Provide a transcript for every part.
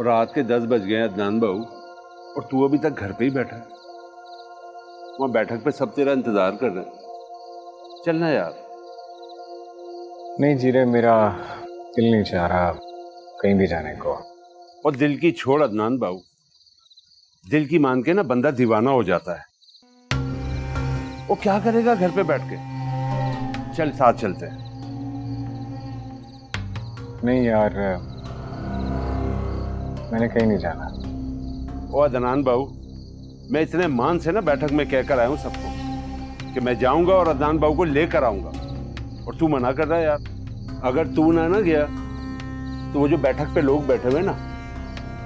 और रात के 10 बज गए अदनान बाबू, और तू अभी तक घर पे ही बैठा है। वहां बैठक पे सब तेरा इंतजार कर रहे हैं। चलना यार। नहीं जीरे, मेरा दिल नहीं चाह रहा कहीं भी जाने को। और दिल की छोड़ अदनान बाबू, दिल की मान के ना बंदा दीवाना हो जाता है। वो क्या करेगा घर पे बैठ के? चल साथ चलते हैं। नहीं यार, मैंने कहीं नहीं जाना। ओ अदनान बाबू, मैं इतने मान से ना बैठक में कहकर आया हूं सबको कि मैं जाऊंगा और अदनान बाबू को लेकर आऊंगा, और तू मना कर रहा है यार। अगर तू ना गया तो वो जो बैठक पे लोग बैठे हुए ना,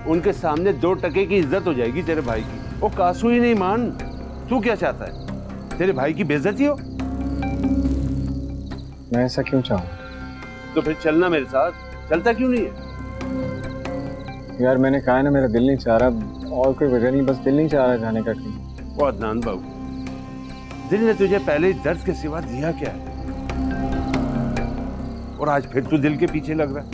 उनके सामने 2 टके की इज्जत हो जाएगी तेरे भाई की। वो कासू ही नहीं मान। तू क्या चाहता है, तेरे भाई की बेइज्जती हो? मैं ऐसा क्यों चाहूँ? तो फिर चलना मेरे साथ। चलता क्यों नहीं है? यार मैंने कहा है ना, मेरा दिल नहीं चाह रहा, और कोई वजह नहीं, बस दिल नहीं चाह रहा जाने का कहीं। ओ अदनान बाबू, दिल ने तुझे पहले ही दर्द के सिवा दिया क्या है? और आज फिर तू दिल के पीछे लग रहा है।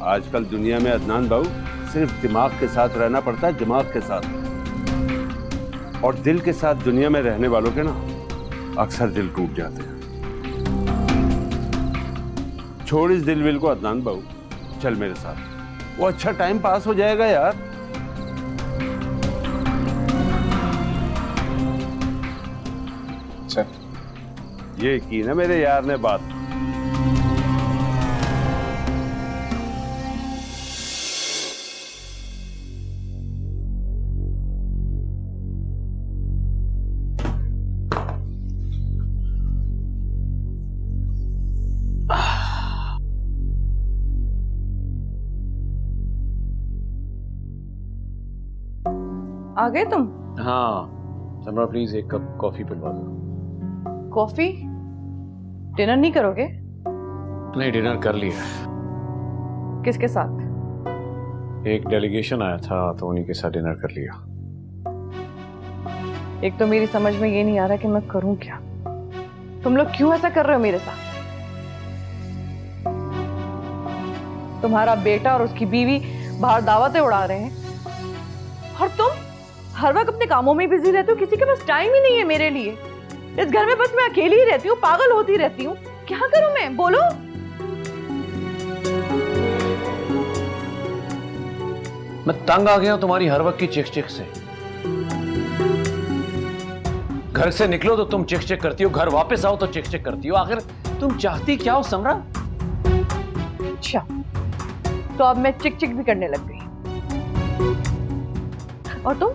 आजकल दुनिया में अदनान बाबू सिर्फ दिमाग के साथ रहना पड़ता है, दिमाग के साथ। और दिल के साथ दुनिया में रहने वालों के ना अक्सर दिल टूट जाते हैं। छोड़ इस दिल विल को अदनान बाबू, चल मेरे साथ। वो अच्छा टाइम पास हो जाएगा यार। चल। ये की ना मेरे यार ने बात। आ गए तुम? हाँ समरा, प्लीज एक कप कॉफी पिलवा दो। कॉफी? डिनर नहीं करोगे? नहीं, डिनर कर लिया। किसके साथ? एक डेलीगेशन आया था तो उन्हीं के साथ डिनर कर लिया। एक तो मेरी समझ में ये नहीं आ रहा कि मैं करूं क्या। तुम लोग क्यों ऐसा कर रहे हो मेरे साथ? तुम्हारा बेटा और उसकी बीवी बाहर दावतें उड़ा रहे हैं, और तुम हर वक्त अपने कामों में बिजी रहते हो। किसी के पास टाइम ही नहीं है मेरे लिए। इस घर में बस मैं अकेली ही रहती हूँ, पागल होती रहती हूँ। क्या करूं मैं, बोलो? मैं तंग आ गया हूं तुम्हारी हर वक्त की चिक चिक से। घर से निकलो तो तुम चिक चिक करती हो, घर वापस आओ तो चिक चिक करती हो। आखिर तुम चाहती क्या हो समरा? अच्छा, तो अब मैं चिक चिक भी करने लग गई। और तुम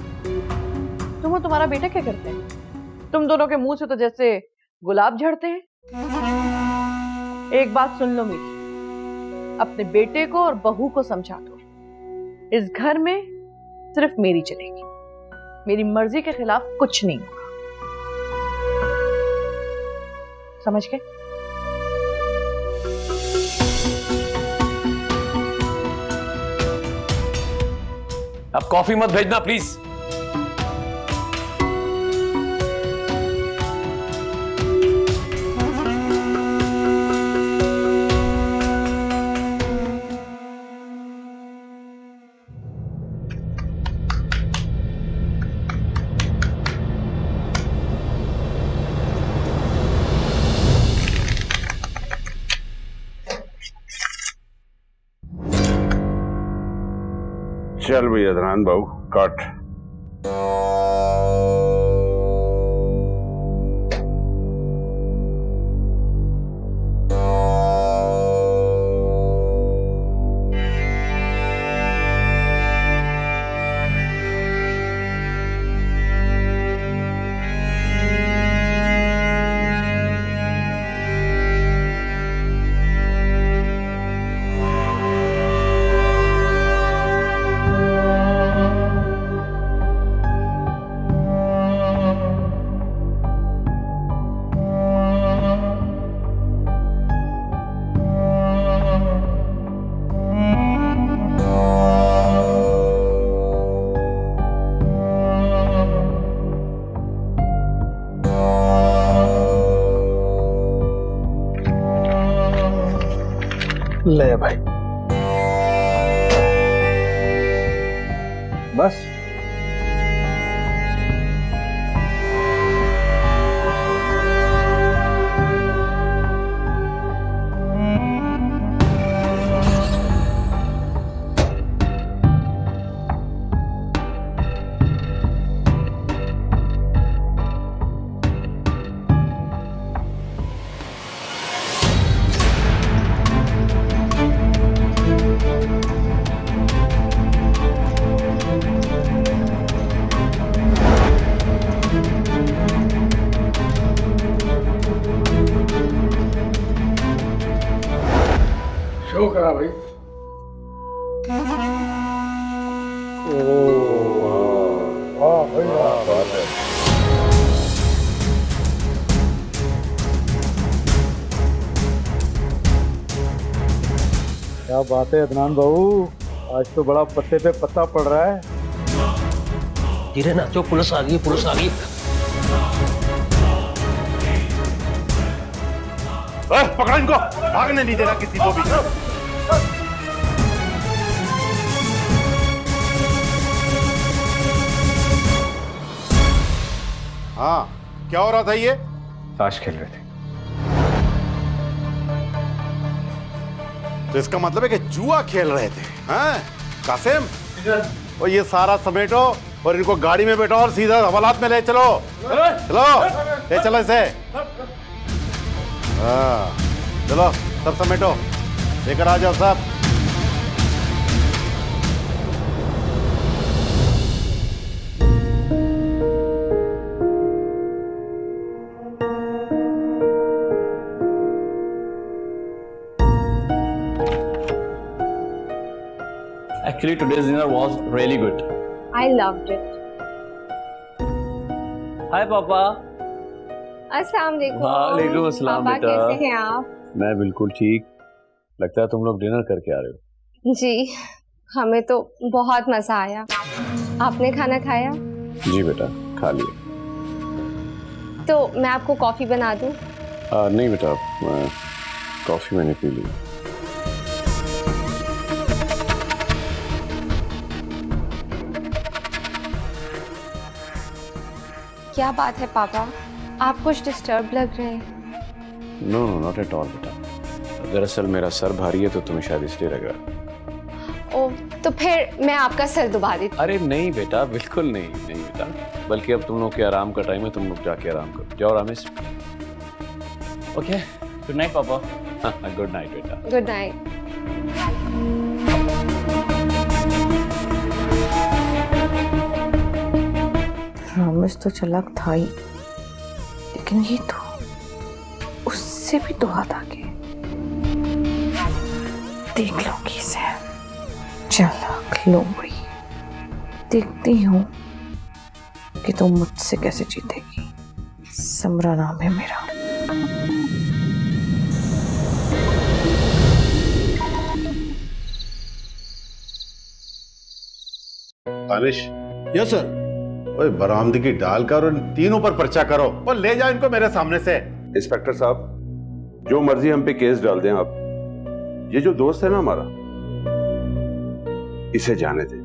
और तुम्हारा बेटा क्या करते हैं? तुम दोनों के मुंह से तो जैसे गुलाब झड़ते हैं। एक बात सुन लो मेरी, अपने बेटे को और बहू को समझा दो, इस घर में सिर्फ मेरी चलेगी, मेरी मर्जी के खिलाफ कुछ नहीं होगा। समझ गए? अब कॉफी मत भेजना प्लीज। चल भैया अदनान बाबू, काट। ले भाई। बस। शो करा भाई। वाह भाई वाह। क्या बात है अदनान बाबू, आज तो बड़ा पत्ते पे पत्ता पड़ रहा है। धीरे नाचो, पुलिस आ गई, पुलिस आ गई। पकड़ा इनको, भागने नहीं देना किसी को भी। हाँ, क्या हो रहा था ये? ताश खेल रहे थे। तो इसका मतलब है कि जुआ खेल रहे थे, हैं? कासिम, और ये सारा समेटो और इनको गाड़ी में बैठो और सीधा हवालात में ले चलो। चलो, ले चलो इसे। हाँ, चलो सब समेटो, लेकर आ जाओ सब। Actually, today's dinner was really good. I loved it. Hi, Papa. अस्सलाम वालेकुम। वालेकुम अस्सलाम पापा, बेटा। कैसे हैं आप? मैं बिल्कुल ठीक। लगता है तुम लोग डिनर करके आ रहे हो। जी, हमें तो बहुत मजा आया। आपने खाना खाया? जी बेटा, खा लिया। तो मैं आपको कॉफी बना दूं? नहीं बेटा, कॉफी मैंने पी ली। क्या बात है पापा, आप कुछ डिस्टर्ब लग रहे हैं। No no, not at all बेटा। दरअसल मेरा सर भारी है तो तुम्हें शायद इसलिए लग रहा है। ओ, तो फिर मैं आपका सर दुबा देती। अरे नहीं बेटा, बिल्कुल नहीं, नहीं बेटा। बल्कि अब तुम लोग के आराम का टाइम है, तुम लोग जाके आराम करो। जाओ रामेश। ओके, गुड नाइट पापा। गुड नाइट बेटा। Good night. रामेश तो चलाक था ही, लेकिन ये तो उससे भी तो हाथ आगे। देख लूंगी इसे, चलाक लोमड़ी। देखती हूँ कि तुम मुझसे कैसे जीतेगी। समरा नाम है मेरा। दानिश। Yes sir. ओए, बरामदगी डालकर और तीनों पर पर्चा करो और ले जाओ इनको मेरे सामने से। इंस्पेक्टर साहब, जो मर्जी हम पे केस डाल दें आप, ये जो दोस्त है ना हमारा, इसे जाने दें।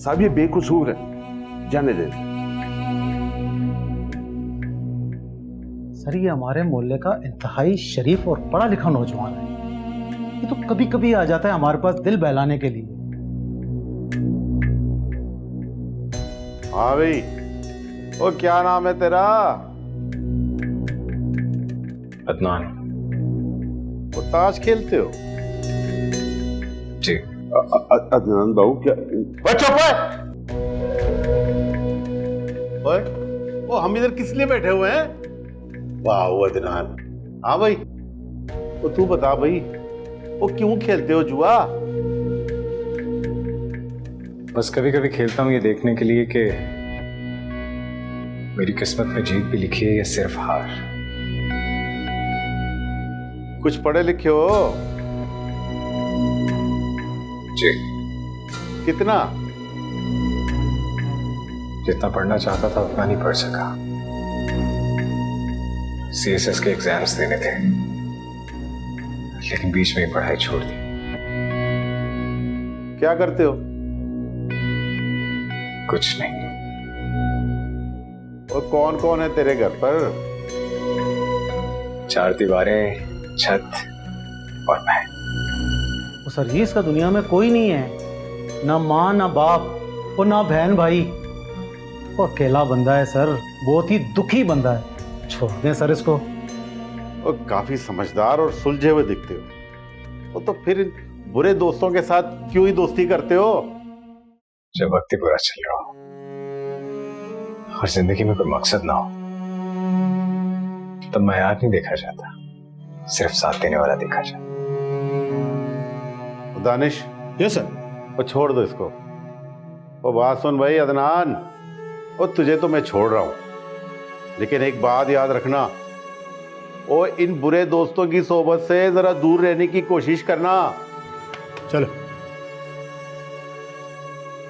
साहब ये बेकसूर है, जाने दें। सर, ये हमारे मोहल्ले का इंतहाई शरीफ और पढ़ा लिखा नौजवान है। ये तो कभी कभी आ जाता है हमारे पास दिल बहलाने के लिए। हाँ भाई, वो क्या नाम है तेरा? अदनान। वो ताश खेलते हो? जी। अदनान बाबू क्या? चुप है। ओए, वो हम इधर किस लिए बैठे हुए हैं? वाह वो अदनान। हाँ भाई, वो तू बता भाई, वो क्यों खेलते हो जुआ? बस कभी कभी खेलता हूँ ये देखने के लिए कि मेरी किस्मत में जीत भी लिखी है या सिर्फ हार। कुछ पढ़े लिखे हो? जी। कितना? जितना पढ़ना चाहता था उतना नहीं पढ़ सका। सीएसएस के एग्जाम्स देने थे, लेकिन बीच में ही पढ़ाई छोड़ दी। क्या करते हो? कुछ नहीं। और कौन कौन है तेरे घर पर? 4 दीवारें, छत और मैं। वो सर जी इसका दुनिया में कोई नहीं है, ना माँ ना बाप और ना बहन भाई। वो अकेला बंदा है सर, बहुत ही दुखी बंदा है। छोड़ दें सर इसको। और काफी समझदार और सुलझे हुए दिखते हो, तो फिर इन बुरे दोस्तों के साथ क्यों ही दोस्ती करते हो? जब वक्त ही बुरा चल रहा हो और जिंदगी में कोई मकसद ना हो, तब मयार नहीं देखा जाता, सिर्फ साथ देने वाला देखा जाता। Danish, yes sir. वो छोड़ दो इसको। वो बात सुन भाई अदनान, वो तुझे तो मैं छोड़ रहा हूं, लेकिन एक बात याद रखना, वो इन बुरे दोस्तों की सोबत से जरा दूर रहने की कोशिश करना। चलो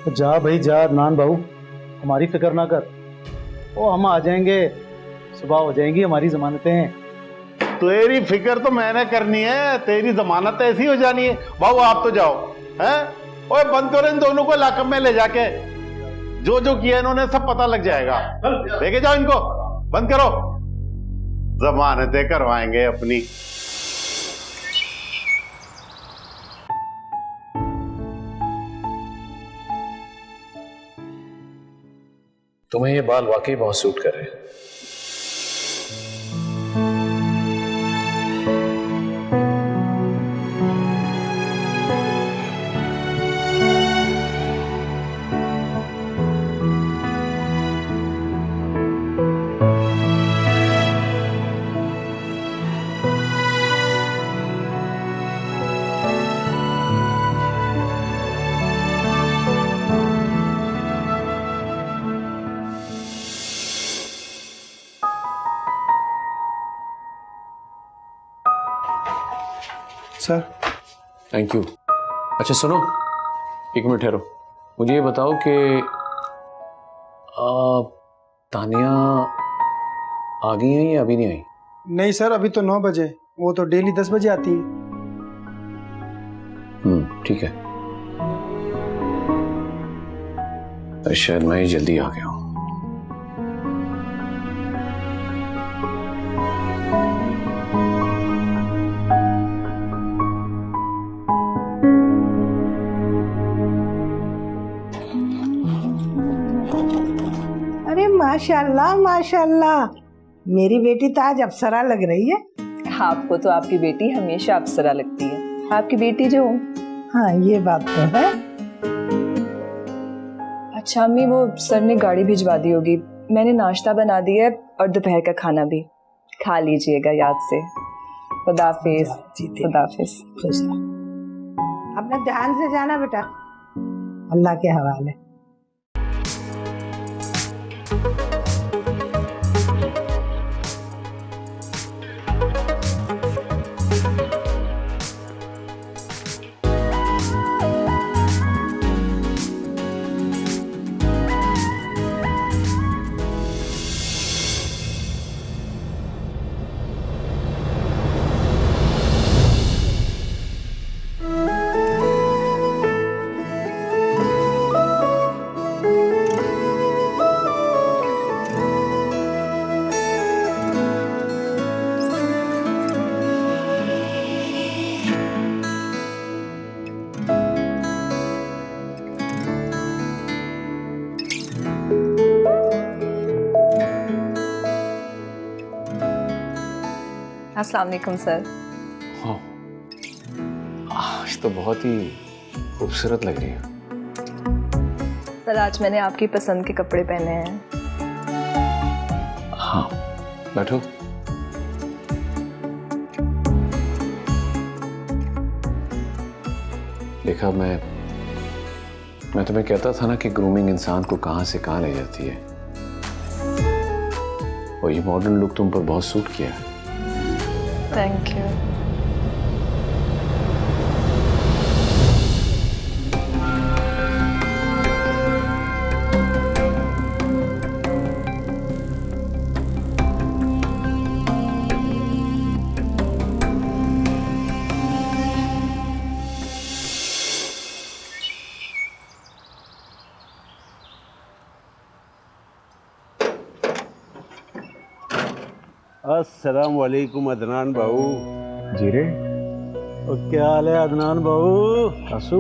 तो जा भाई जा अदनान बाबू, हमारी फिक्र ना कर। वो हम आ जाएंगे, सुबह हो जाएंगी हमारी जमानतें। तेरी फिक्र तो मैंने करनी है, तेरी जमानत ऐसी हो जानी है। बाबू आप तो जाओ, हैं? ओए बंद करो इन दोनों को लाकअप में ले जाके, जो जो किया इन्होंने सब पता लग जाएगा। लेके जाओ इनको, बंद करो, जमानतें करवाएंगे अपनी। तुम्हें ये बाल वाकई बहुत सूट कर रहे हैं। सर। Thank you. अच्छा सुनो, 1 मिनट ठहरो, मुझे ये बताओ कि तानिया आ गई हैं या अभी नहीं आई? नहीं सर, अभी तो 9 बजे, वो तो डेली 10 बजे आती है। ठीक है। शायद मैं ही जल्दी आ गया हूँ। अरे माशाल्लाह माशाल्लाह, मेरी बेटी तो आज अप्सरा लग रही है। आपको तो आपकी बेटी हमेशा अप्सरा लगती है, आपकी बेटी जो। हाँ ये बात तो है। अच्छा अम्मी, वो सर ने गाड़ी भिजवा दी होगी, मैंने नाश्ता बना दिया है और दोपहर का खाना भी, खा लीजिएगा याद से। खुदाफिज। खुदाफिज। खुश रहो। अपने ध्यान से जाना बेटा, अल्लाह के हवाले। अस्सलाम वालेकुम सर। हाँ, आज तो बहुत ही खूबसूरत लग रही है। सर आज मैंने आपकी पसंद के कपड़े पहने हैं। हाँ, बैठो। देखा, मैं तुम्हें कहता था ना कि ग्रूमिंग इंसान को कहां से कहां ले जाती है, और ये मॉडर्न लुक तुम पर बहुत सूट किया है। Thank you. अस्सलाम वालेकुम अदनान बाबू। जीरे और क्या हाल है अदनान बाबू? आंसू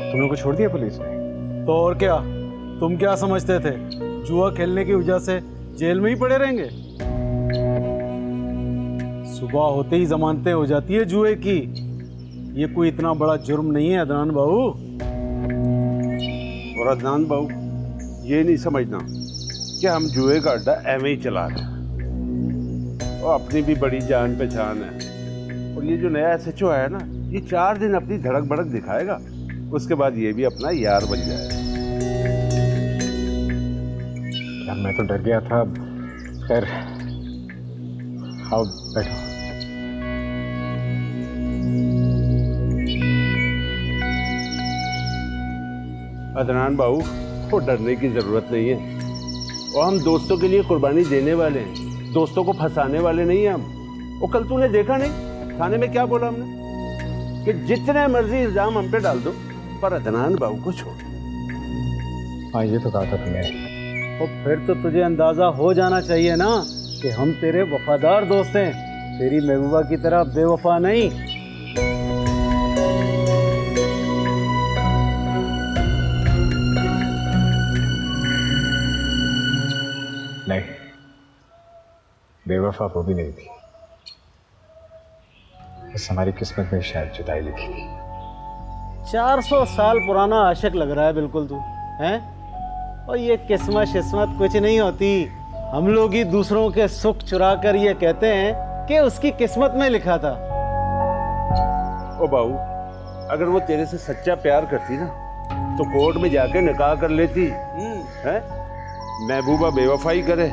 तुम लोग को छोड़ दिया पुलिस ने? तो और क्या, तुम क्या समझते थे जुआ खेलने की वजह से जेल में ही पड़े रहेंगे? सुबह होते ही जमानतें हो जाती है जुए की। ये कोई इतना बड़ा जुर्म नहीं है अदनान बाबू। और अदनान बाबू, ये नहीं समझना कि हम जुए का अड्डा एवं ही चला रहे हैं। और अपनी भी बड़ी जान पहचान है। और ये जो नया एसएचओ है ना, ये 4 दिन अपनी धड़क भड़क दिखाएगा, उसके बाद ये भी अपना यार बन जाएगा। यार मैं तो डर गया था। खैर आओ बैठो। अदनान बाबू, को डरने की जरूरत नहीं है। और हम दोस्तों के लिए कुर्बानी देने वाले हैं, दोस्तों को फंसाने वाले नहीं हैं हम। वो कल तूने देखा नहीं थाने में क्या बोला हमने कि जितने मर्जी इल्जाम हम पे डाल दो, पर अदनान बाबू को छोड़। हाँ ये तो कहा था तुमने। और फिर तो तुझे अंदाजा हो जाना चाहिए ना कि हम तेरे वफादार दोस्त हैं, तेरी महबूबा की तरह बेवफा नहीं। नहीं, बेवफा वो भी नहीं थी। बस हमारी किस्मत में शायद जुदाई लिखी थी। 400 साल पुराना आशिक लग रहा है बिल्कुल तू, हैं? और ये किस्मत शिस्मत कुछ नहीं होती। हम लोग ही दूसरों के सुख चुरा कर ये कहते हैं कि उसकी किस्मत में लिखा था। ओ बाबू, अगर वो तेरे से सच्चा प्यार करती ना, तो कोर्ट में जाके निकाह कर लेती। है महबूबा बेवफाई करे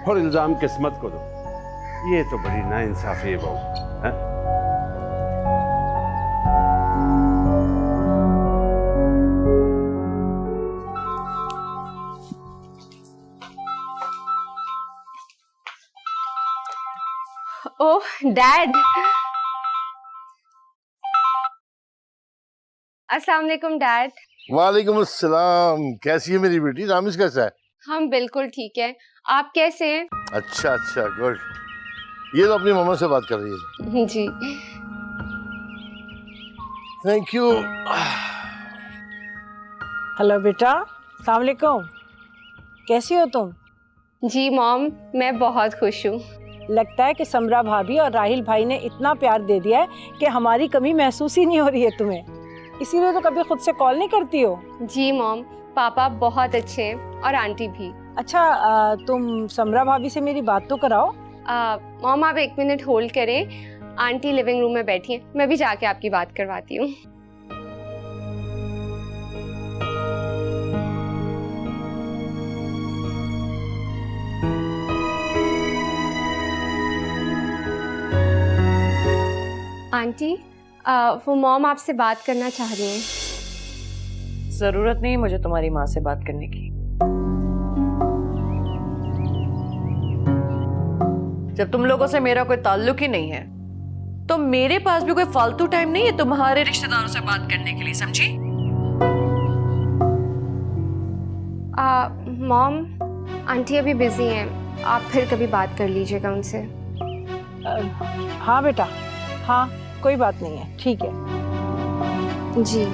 और इल्जाम किस्मत को दो, ये तो बड़ी नाइंसाफी है बाबू। है ओह डैड, अस्सलाम वालेकुम डैड। वालेकुम अस्सलाम। कैसी है मेरी बेटी? रामिस कैसा है? हम बिल्कुल ठीक है, आप कैसे हैं? अच्छा अच्छा, गुड। ये तो अपनी मम्मा से बात कर रही है। जी। Thank you. हेलो बेटा, अस्सलाम वालेकुम। कैसी हो तुम? जी मॉम, मैं बहुत खुश हूँ। लगता है कि समरा भाभी और राहिल भाई ने इतना प्यार दे दिया है कि हमारी कमी महसूस ही नहीं हो रही है तुम्हें। इसीलिए तो कभी खुद से कॉल नहीं करती हो। जी मॉम, पापा बहुत अच्छे हैं और आंटी भी। अच्छा तुम समरा भाभी से मेरी बात तो कराओ। मॉम आप 1 मिनट होल्ड करें, आंटी लिविंग रूम में बैठी हैं, मैं भी जाके आपकी बात करवाती हूँ। आंटी, वो मॉम आपसे बात करना चाह रही हैं। जरूरत नहीं मुझे तुम्हारी माँ से बात करने की। जब तुम लोगों से मेरा कोई ताल्लुक ही नहीं है, तो मेरे पास भी कोई फालतू टाइम नहीं है तुम्हारे रिश्तेदारों से बात करने के लिए, समझी? मॉम, आंटी अभी बिजी हैं, आप फिर कभी बात कर लीजिएगा उनसे। हाँ बेटा, हाँ कोई बात नहीं है, ठीक है। जी।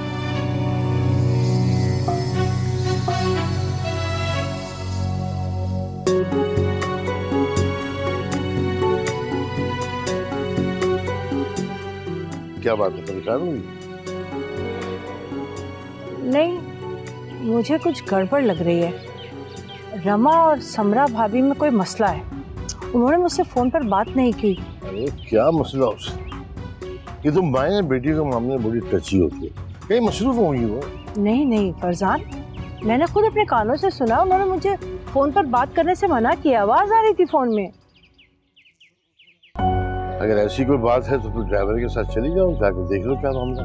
क्या बात है, परेशान हुई? नहीं, मुझे कुछ गड़बड़ लग रही है। रमा और समरा भाभी में कोई मसला है। उन्होंने मुझसे फोन पर बात नहीं की। अरे क्या मसला उससे? ये तो माँ बेटी के मामले में बड़ी टची होती है, कहीं मसरूफ होंगी वो। नहीं नहीं फरजान, मैंने खुद अपने कानों से सुना, उन्होंने मुझे फोन पर बात करने से मना किया। आवाज आ रही थी फोन में। अगर ऐसी कोई बात है तो तुम ड्राइवर के साथ चली जाओ, जाकर देख लो क्या मामला।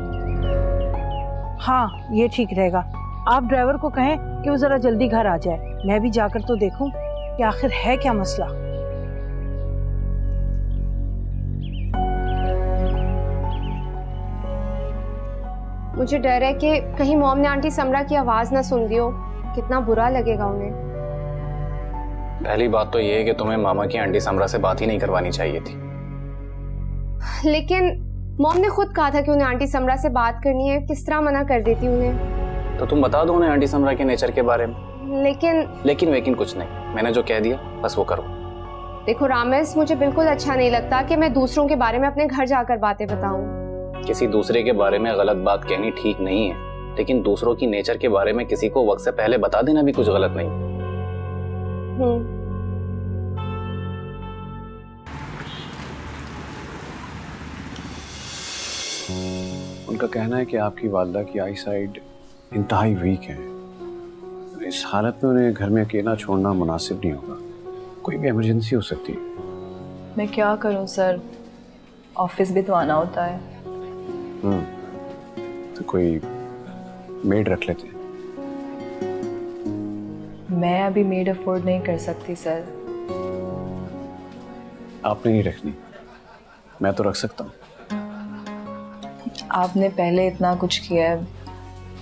हाँ ये ठीक रहेगा। आप ड्राइवर को कहें कि वो जरा जल्दी घर आ जाए, मैं भी जाकर तो देखूं कि आखिर है क्या मसला। मुझे डर है कि कहीं मॉम ने आंटी समरा की आवाज ना सुन ली हो, कितना बुरा लगेगा उन्हें। पहली बात तो ये है कि तुम्हें मामा की आंटी समरा से बात ही नहीं करवानी चाहिए थी। लेकिन मॉम ने खुद कहा था कि उन्हें आंटी समरा से बात करनी है, किस तरह मना कर देती उन्हें? तो तुम बता दो उन्हें आंटी समरा के नेचर के बारे में। लेकिन कुछ नहीं, मैंने जो कह दिया बस वो करो। देखो रामेश, मुझे बिल्कुल अच्छा नहीं लगता कि मैं दूसरों के बारे में अपने घर जाकर बातें बताऊं। किसी दूसरे के बारे में गलत बात कहनी ठीक नहीं है, लेकिन दूसरों की नेचर के बारे में किसी को वक्त से पहले बता देना भी कुछ गलत नहीं। उनका कहना है कि आपकी वालदा की आई साइड इंतहाई वीक है। इस हालत में उन्हें घर में अकेला छोड़ना मुनासिब नहीं होगा, कोई भी इमरजेंसी हो सकती है। मैं क्या करूं सर, ऑफिस भी तो आना होता है। तो कोई मेड रख लेते हैं। मैं अभी मेड अफोर्ड नहीं कर सकती सर। आपने नहीं रखनी, मैं तो रख सकता हूँ। आपने पहले इतना कुछ किया है,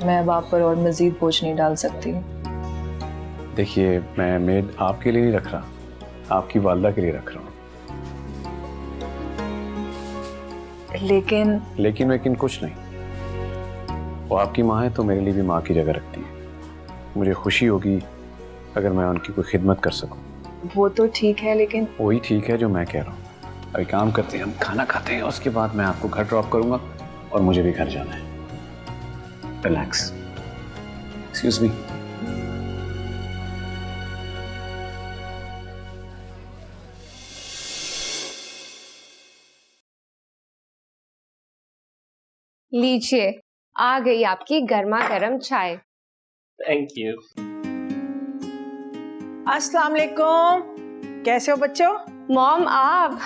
मैं अब आप पर और मजीद बोझ नहीं डाल सकती। देखिए, मैं मेड आपके लिए नहीं रख रहा, आपकी वालदा के लिए रख रहा हूँ। लेकिन कुछ नहीं, वो आपकी माँ है तो मेरे लिए भी माँ की जगह रखती है। मुझे खुशी होगी अगर मैं उनकी कोई खिदमत कर सकूं। वो तो ठीक है, लेकिन वही ठीक है जो मैं कह रहा हूँ। अभी काम करते हैं, हम खाना खाते हैं, उसके बाद मैं आपको घर ड्रॉप करूंगा और मुझे भी घर जाना है। रिलैक्स। Excuse me. लीजिए, आ गई आपकी गर्मा गर्म चाय। Thank you. अस्सलाम वालेकुम, कैसे हो बच्चों? मॉम आप?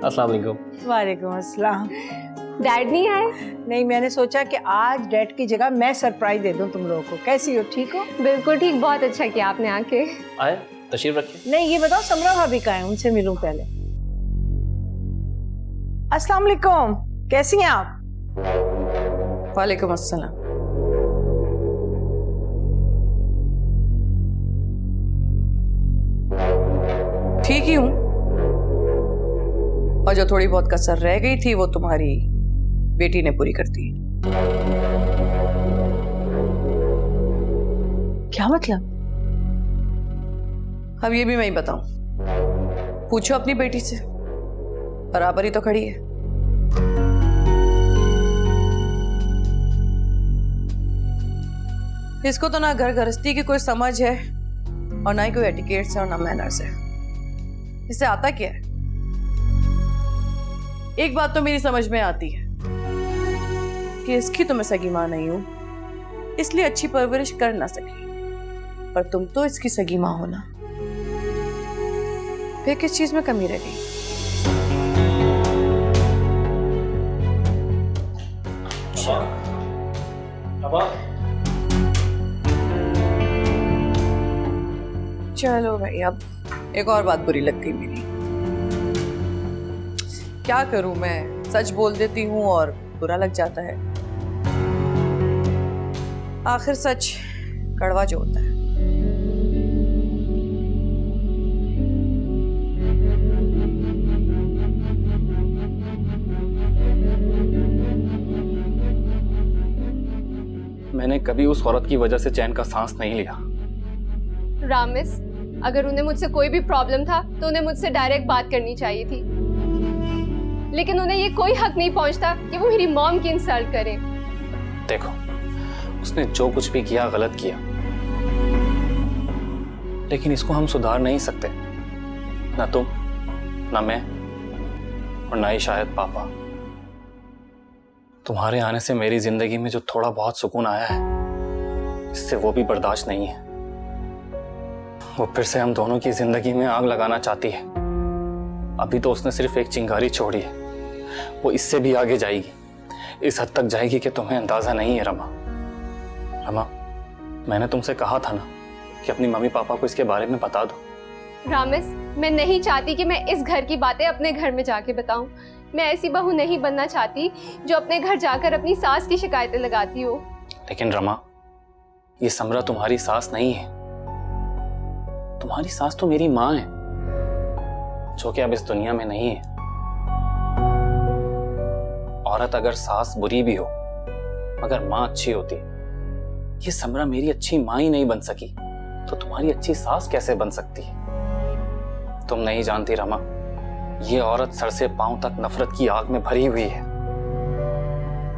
अस्सलाम वालेकुम। वालेकुम अस्सलाम। डैड नहीं आए? नहीं, मैंने सोचा कि आज डैड की जगह मैं सरप्राइज दे दूं तुम लोगों को। कैसी हो, ठीक हो? बिल्कुल ठीक, बहुत अच्छा किया आपने आके। आए, तशरीफ रखिए। नहीं, ये बताओ समरा भाभी कहाँ है, उनसे मिलूं पहले। अस्सलाम वालेकुम, कैसी हैं आप? वालेकुम अस्सलाम। ठीक ही हूँ, और जो थोड़ी बहुत कसर रह गई थी वो तुम्हारी बेटी ने पूरी कर दी। क्या मतलब? अब ये भी मैं ही बताऊं? पूछो अपनी बेटी से, बराबर ही तो खड़ी है। इसको तो ना घर गृहस्थी की कोई समझ है और ना ही कोई एटिकेट्स है और ना मैनर्स है। इससे आता क्या है? एक बात तो मेरी समझ में आती है कि इसकी तो मैं सगी मां नहीं हूं, इसलिए अच्छी परवरिश कर ना सकी, पर तुम तो इसकी सगी मां हो ना, फिर किस चीज में कमी रह गई? चलो भाई, अब एक और बात बुरी लग गई मेरी। क्या करूं, मैं सच बोल देती हूँ और बुरा लग जाता है। आखिर सच कड़वा जो होता है। मैंने कभी उस औरत की वजह से चैन का सांस नहीं लिया। रामेश, अगर उन्हें मुझसे कोई भी प्रॉब्लम था तो उन्हें मुझसे डायरेक्ट बात करनी चाहिए थी, लेकिन उन्हें ये कोई हक नहीं पहुंचता कि वो मेरी मॉम की इंसल्ट करे। देखो, उसने जो कुछ भी किया गलत किया, लेकिन इसको हम सुधार नहीं सकते। ना तुम, ना मैं, और ना ही शायद पापा। तुम्हारे आने से मेरी जिंदगी में जो थोड़ा बहुत सुकून आया है, इससे वो भी बर्दाश्त नहीं है। वो फिर से हम दोनों की जिंदगी में आग लगाना चाहती है। अभी तो उसने सिर्फ एक चिंगारी छोड़ी है, वो इससे भी आगे जाएगी, इस हद तक जाएगी कि तुम्हें अंदाजा नहीं है। रमा, मैंने तुमसे कहा था ना कि अपनी मम्मी पापा को इसके बारे में बता दो। रामेश, मैं नहीं चाहती कि मैं इस घर की बातें अपने घर में जाके बताऊं। मैं ऐसी बहू नहीं बनना चाहती जो अपने घर जाकर अपनी सास की शिकायतें लगाती हो। लेकिन रमा, ये समरा तुम्हारी सास नहीं है, तुम्हारी सास तो मेरी माँ है, जो कि अब इस दुनिया में नहीं है। औरत अगर सास बुरी भी हो मगर माँ अच्छी होती, ये समरा मेरी अच्छी माँ ही नहीं बन सकी तो तुम्हारी अच्छी सास कैसे बन सकती है? तुम नहीं जानती रमा, ये औरत सर से पांव तक नफरत की आग में भरी हुई है।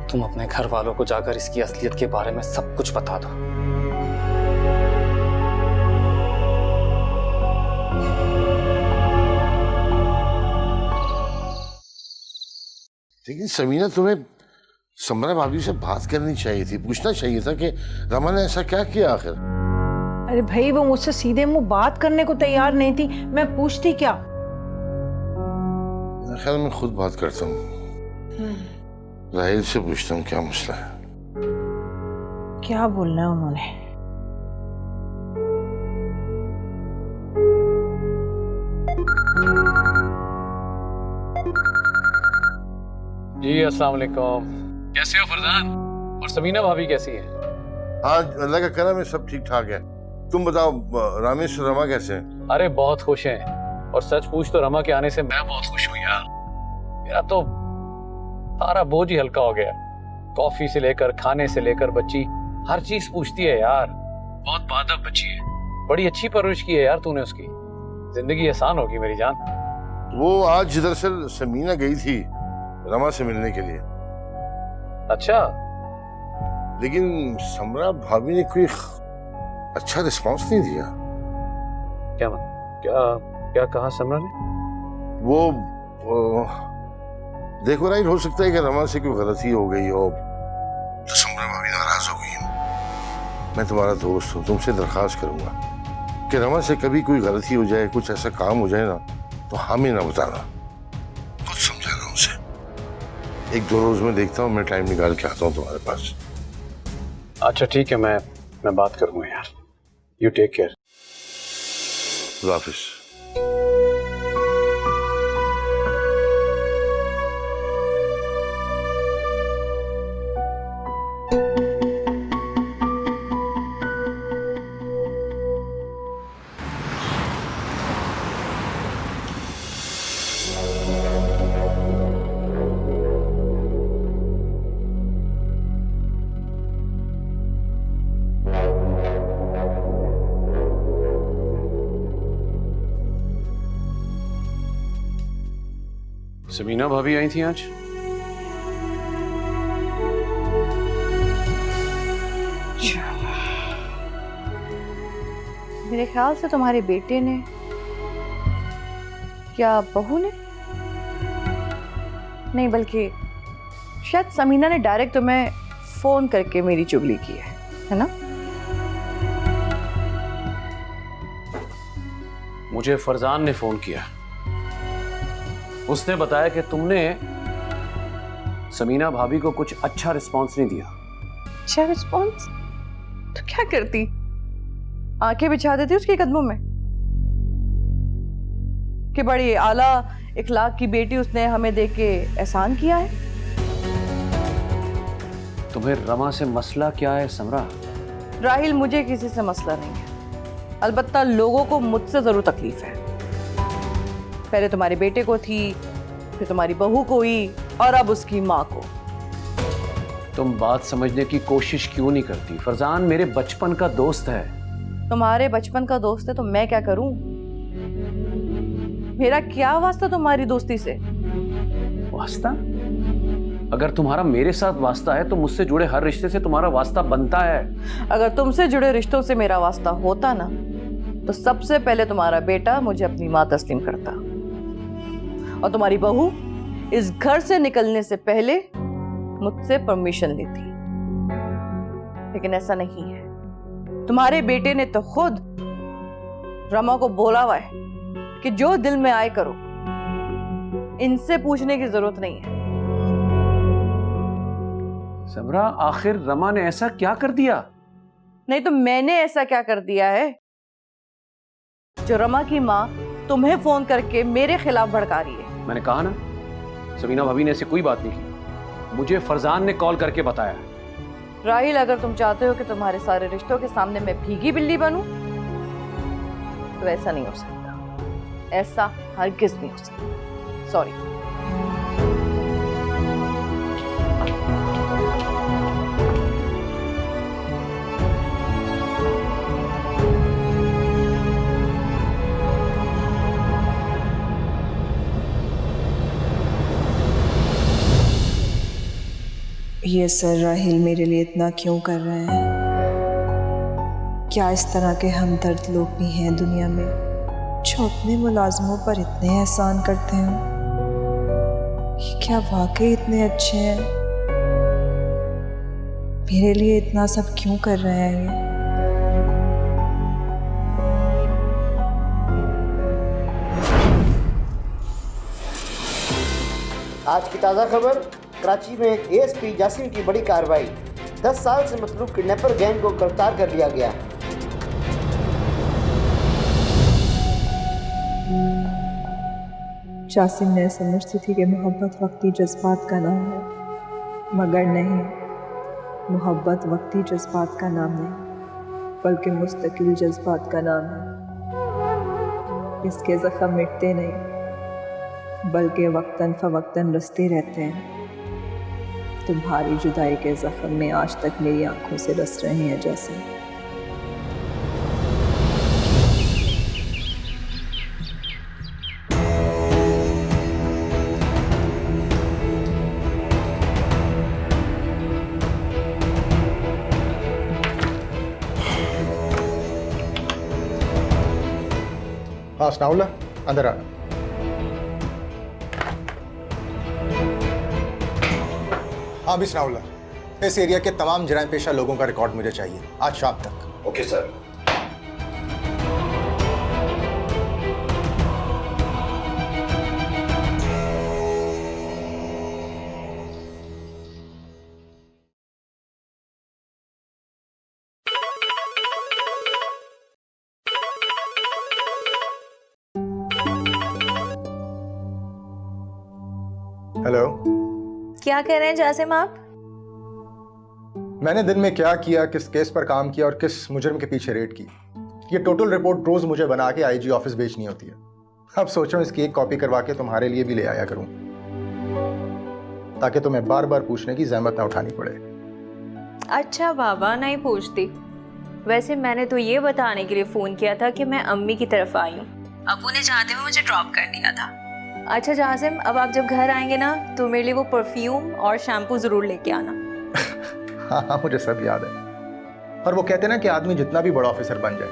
तुम अपने घर वालों को जाकर इसकी असलियत के बारे में सब कुछ बता दो। लेकिन समीना, तुम्हें समरा भाभी से बात करनी चाहिए थी, पूछना चाहिए था कि रमा ने ऐसा क्या किया आखिर। अरे भाई, वो मुझसे सीधे मुंह बात करने को तैयार नहीं थी, मैं पूछती क्या? खैर मैं खुद बात करता हूँ, राहिल से पूछता हूँ क्या मसला है। क्या बोलना है उन्होंने? जी अस्सलाम वालेकुम। कैसे हो फरजान? और समीना भाभी कैसी है? हाँ, अल्लाह का करम है, सब ठीक ठाक है। तुम बताओ, रामेश और रमा कैसे हैं? अरे बहुत खुश हैं, और सच पूछ तो रमा के आने से मैं बहुत खुश हूँ यार। मेरा तो सारा बोझ ही हल्का हो गया। कॉफी से लेकर खाने से लेकर बच्ची हर चीज पूछती है यार। बहुत बादब बच्ची है, बड़ी अच्छी परवरिश की है यार तूने उसकी। जिंदगी आसान होगी मेरी जान। वो आज दरअसल समीना गई थी रमा से मिलने के लिए। अच्छा, लेकिन समरा भाभी ने कोई अच्छा रिस्पांस नहीं दिया। क्या मतलब? क्या कहा समरा ने? वो देखो राइट, हो सकता है कि रमा से कोई गलती हो गई हो तो समरा भाभी नाराज हो गई। मैं तुम्हारा दोस्त हूँ, तुमसे दरखास्त करूंगा कि रमा से कभी कोई गलती हो जाए, कुछ ऐसा काम हो जाए ना, तो हमें ना बताना। कुछ समझाना उसे। 1-2 रोज में देखता हूँ, मैं टाइम निकाल के आता हूँ तुम्हारे पास। अच्छा ठीक है, मैं बात करूंगा यार। You take care. खुदा हाफिज। समीना भाभी आई थी आज? मेरे ख्याल से तुम्हारे बेटे ने या बहू ने, नहीं बल्कि शायद समीना ने डायरेक्ट तुम्हें फोन करके मेरी चुगली की है ना? मुझे फरजान ने फोन किया। उसने बताया कि तुमने समीना भाभी को कुछ अच्छा रिस्पांस नहीं दिया। अच्छा रिस्पॉन्स? तो क्या करती? आंखें बिछा देती उसके कदमों में कि बड़ी आला इखलाक की बेटी उसने हमें देख के एहसान किया है। तुम्हें रमा से मसला क्या है समरा? राहिल, मुझे किसी से मसला नहीं है, अलबत्ता लोगों को मुझसे जरूर तकलीफ है। पहले तुम्हारे बेटे को थी, फिर तुम्हारी बहू को हुई, और अब उसकी माँ को। तुम बात समझने की कोशिश क्यों नहीं करती? फरजान मेरे बचपन का दोस्त है। तुम्हारे बचपन का दोस्त है तो मैं क्या करूं? मेरा क्या वास्ता तुम्हारी दोस्ती से? वास्ता? अगर तुम्हारा मेरे साथ वास्ता है तो मुझसे जुड़े हर रिश्ते से तुम्हारा वास्ता बनता है। अगर तुमसे जुड़े रिश्तों से मेरा वास्ता होता ना, तो सबसे पहले तुम्हारा बेटा मुझे अपनी माँ तस्लीम करता, और तुम्हारी बहू इस घर से निकलने से पहले मुझसे परमिशन लेती। लेकिन ऐसा नहीं है। तुम्हारे बेटे ने तो खुद रमा को बोला हुआ है कि जो दिल में आए करो, इनसे पूछने की जरूरत नहीं है। समरा, आखिर रमा ने ऐसा क्या कर दिया? नहीं तो मैंने ऐसा क्या कर दिया है जो रमा की माँ तुम्हें फोन करके मेरे खिलाफ भड़का रही है? मैंने कहा ना, समीना भाभी ने ऐसी कोई बात नहीं की। मुझे फरजान ने कॉल करके बताया। राहिल, अगर तुम चाहते हो कि तुम्हारे सारे रिश्तों के सामने मैं भीगी बिल्ली बनूं, तो तो ऐसा नहीं हो सकता, ऐसा हरगिज नहीं हो सकता। सॉरी। ये सर राहिल मेरे लिए इतना क्यों कर रहे हैं? क्या इस तरह के हमदर्द लोग भी हैं दुनिया में जो अपने मुलाजमों पर इतने एहसान करते हैं? ये क्या वाकई इतने अच्छे हैं? मेरे लिए इतना सब क्यों कर रहे हैं ये? आज की ताज़ा खबर, कराची में एक एएसपी जासिम की बड़ी कार्रवाई। 10 साल से मतलूब किडनैपर गैंग को गिरफ्तार कर लिया गया। जासिम ने समझती थी कि मोहब्बत वक्ती जज्बात का नाम है, मगर नहीं, मोहब्बत वक्ती जज्बात का नाम नहीं बल्कि मुस्तकिल जज्बात का नाम है। इसके ज़ख्म मिटते नहीं बल्कि वक्तन फ़वक्तन रसते रहते हैं। तुम्हारी जुदाई के ज़ख्म में आज तक मेरी आंखों से रस रहे हैं जैसे। हाँ सनाउल्ला, अंदर आ। हाँ भी सनाउल्ला, इस एरिया के तमाम जराइम पेशा लोगों का रिकॉर्ड मुझे चाहिए आज शाम तक। Okay sir. हेलो, क्या कह रहे हैं जासिम आप? मैंने दिन में क्या किया, किस केस पर काम किया और किस मुजरिम के पीछे रेड की, ये टोटल रिपोर्ट रोज मुझे बना के आईजी ऑफिस भेजनी होती है। अब सोच रहा हूँ इसकी एक कॉपी करवा के तुम्हारे लिए भी ले आया करूँ ताकि तुम्हें बार बार पूछने की जहमत ना उठानी पड़े। अच्छा बाबा, नहीं पूछती। वैसे मैंने तो ये बताने के लिए फ़ोन किया था कि मैं अम्मी की तरफ आई हूँ। अबू ने चाहते हुए मुझे ड्रॉप कर दिया था। अच्छा जासिम, अब आप जब घर आएंगे ना तो मेरे लिए वो परफ्यूम और शैम्पू ज़रूर लेके आना। हाँ हाँ, मुझे सब याद है। और वो कहते हैं ना कि आदमी जितना भी बड़ा ऑफिसर बन जाए,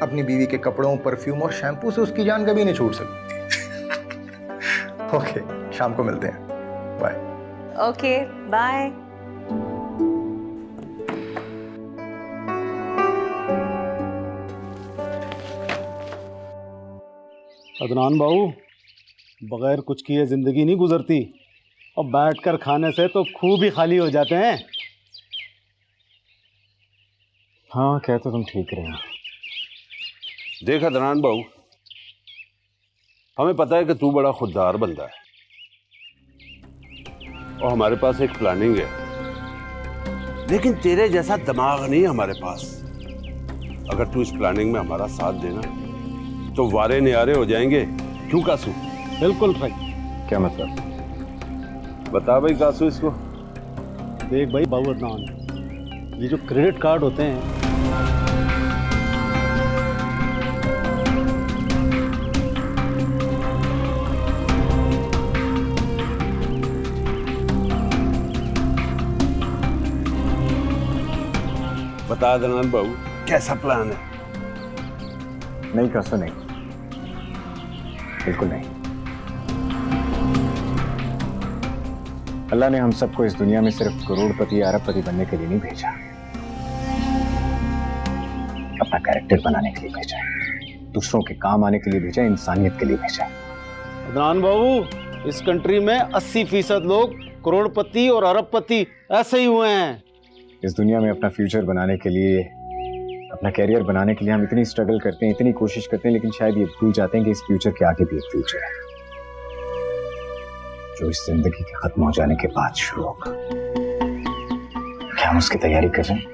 अपनी बीवी के कपड़ों, परफ्यूम और शैम्पू से उसकी जान कभी नहीं छूट सकती। ओके, शाम को मिलते हैं। बाय। Okay bye. अदनान बाबू, बगैर कुछ किए जिंदगी नहीं गुजरती, और बैठकर खाने से तो खूब ही खाली हो जाते हैं। हाँ, कह तो तुम ठीक रहे। देख अदनान बाबू, हमें पता है कि तू बड़ा खुददार बंदा है और हमारे पास एक प्लानिंग है, लेकिन तेरे जैसा दिमाग नहीं है हमारे पास। अगर तू इस प्लानिंग में हमारा साथ देना तो वारे नियारे हो जाएंगे। क्यों कासू? बिल्कुल भाई। क्या मतलब? बता भाई कासू इसको। देख भाई बाबू अदनान, ये जो क्रेडिट कार्ड होते हैं, बता अदनान बाबू, कैसा प्लान है? नहीं कासू, नहीं, बिल्कुल नहीं। अल्लाह ने हम सबको इस दुनिया में सिर्फ करोड़पति या अरबपति बनने के लिए नहीं भेजा, अपना कैरेक्टर बनाने के लिए भेजा, दूसरों के काम आने के लिए भेजा, इंसानियत के लिए भेजा। अदनान बाबू, इस कंट्री में 80% लोग करोड़पति और अरबपति ऐसे ही हुए हैं। इस दुनिया में अपना फ्यूचर बनाने के लिए, अपना कैरियर बनाने के लिए हम इतनी स्ट्रगल करते हैं, इतनी कोशिश करते हैं, लेकिन शायद ये भूल जाते हैं कि इस फ्यूचर के आगे भी एक फ्यूचर है जो इस जिंदगी के खत्म हो जाने के बाद शुरू होगा। क्या हम उसकी तैयारी कर रहे हैं?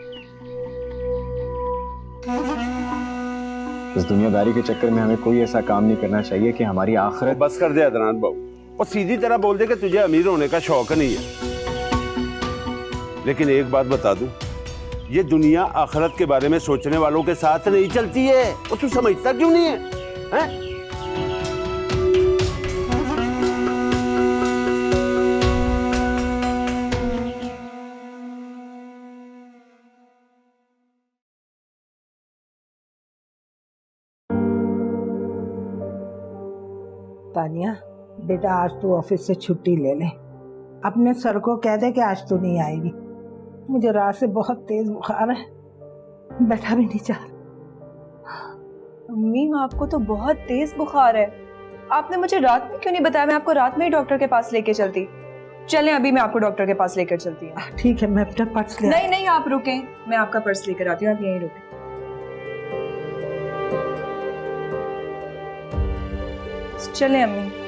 इस दुनियादारी के चक्कर में हमें कोई ऐसा काम नहीं करना चाहिए कि हमारी आखिरत। बस कर दे अदनान बाबू, और सीधी तरह बोल दे कि तुझे अमीर होने का शौक नहीं है। लेकिन एक बात बता दूं, ये दुनिया आखिरत के बारे में सोचने वालों के साथ नहीं चलती है। वो तू समझता क्यों नहीं है, हैं? तानिया बेटा, आज तू ऑफिस से छुट्टी ले ले। अपने सर को कह दे कि आज तू नहीं आएगी। मुझे रात से बहुत तेज बुखार है, बैठा भी नहीं जा रहा। अम्मी, आपको तो बहुत तेज बुखार है। आपने मुझे रात में क्यों नहीं बताया? मैं आपको रात में ही डॉक्टर के पास लेके चलती। चलें, अभी मैं आपको डॉक्टर के पास लेकर चलती हूँ। ठीक है, मैं अपना पर्स ले। नहीं नहीं, आप रुकें, मैं आपका पर्स लेकर आती हूँ, आप यहीं रुकें। चलें अम्मी।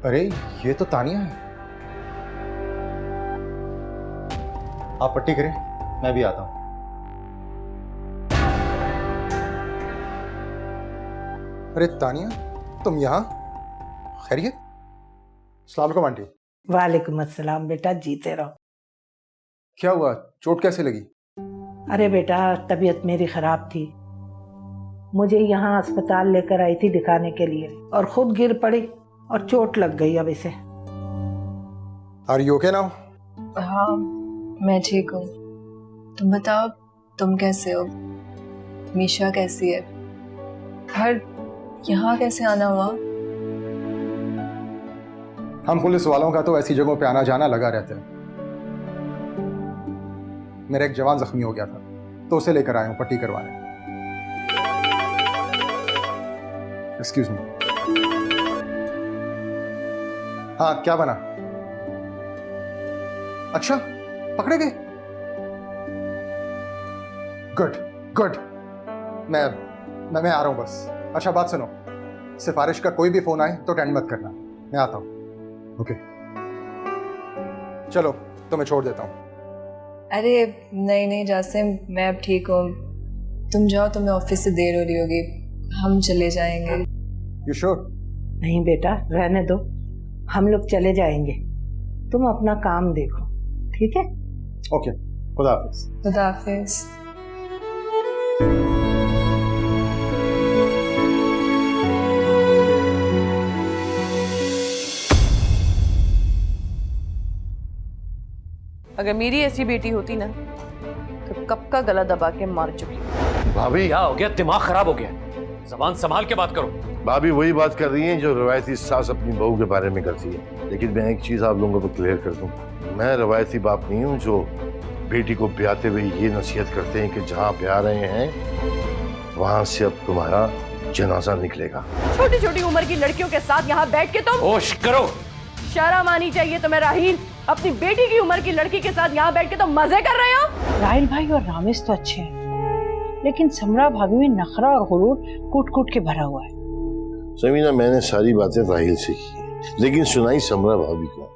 अरे ये तो तानिया है। आप पट्टी करें, मैं भी आता हूं। अरे तानिया, तुम यहाँ? खैरियत? अस्सलाम वालेकुम आंटी। वालेकुम अस्सलाम बेटा, जीते रहो। क्या हुआ, चोट कैसे लगी? अरे बेटा, तबीयत मेरी खराब थी, मुझे यहाँ अस्पताल लेकर आई थी दिखाने के लिए, और खुद गिर पड़ी और चोट लग गई अब इसे। Are you okay now? हाँ, मैं ठीक हूँ। तुम बताओ, तुम कैसे हो? मीशा कैसी है? घर यहाँ कैसे आना हुआ? हम पुलिस वालों का तो ऐसी जगहों पे आना जाना लगा रहता है। मेरा एक जवान जख्मी हो गया था, तो उसे लेकर आया हूं पट्टी करवाने। Excuse me. हाँ, क्या बना? अच्छा, पकड़े गए? गुड गुड, मैं आ रहा हूं बस। अच्छा बात सुनो, सिफारिश का कोई भी फोन आए तो अटेंड मत करना, मैं आता हूं। ओके चलो, तो मैं छोड़ देता हूं। अरे नहीं नहीं जासिम, मैं अब ठीक हूँ। तुम जाओ, तुम्हें ऑफिस से देर हो रही होगी, हम चले जाएंगे। You sure? नहीं बेटा, रहने दो, हम लोग चले जाएंगे, तुम अपना काम देखो, ठीक है? ओके, खुदा हाफिज। खुदा हाफिज। अगर मेरी ऐसी बेटी होती ना तो कब का गला दबा के मार चुकी। भाभी क्या हो गया? दिमाग खराब हो गया? जबान संभाल के बात करो। भाभी वही बात कर रही हैं जो रवायती सास अपनी बहू के बारे में करती है। लेकिन मैं एक चीज आप लोगों को क्लियर कर दूं, मैं रवायती बाप नहीं हूं जो बेटी को ब्याहते हुए ये नसीहत करते हैं कि जहां ब्याह रहे हैं वहां से अब तुम्हारा जनाजा निकलेगा। छोटी छोटी उम्र की लड़कियों के साथ यहाँ बैठ के तुम होश करो। शर्म आनी चाहिए तुम्हें राहील, अपनी बेटी की उम्र की लड़की के साथ यहाँ बैठ के तुम मजे कर रहे हो। राहिल भाई और रामेश तो अच्छे हैं, लेकिन समरा भाभी में नखरा और गुरूर कूट कूट के भरा हुआ है। समीना, मैंने सारी बातें राहिल से की, लेकिन सुनाई समरा भाभी को।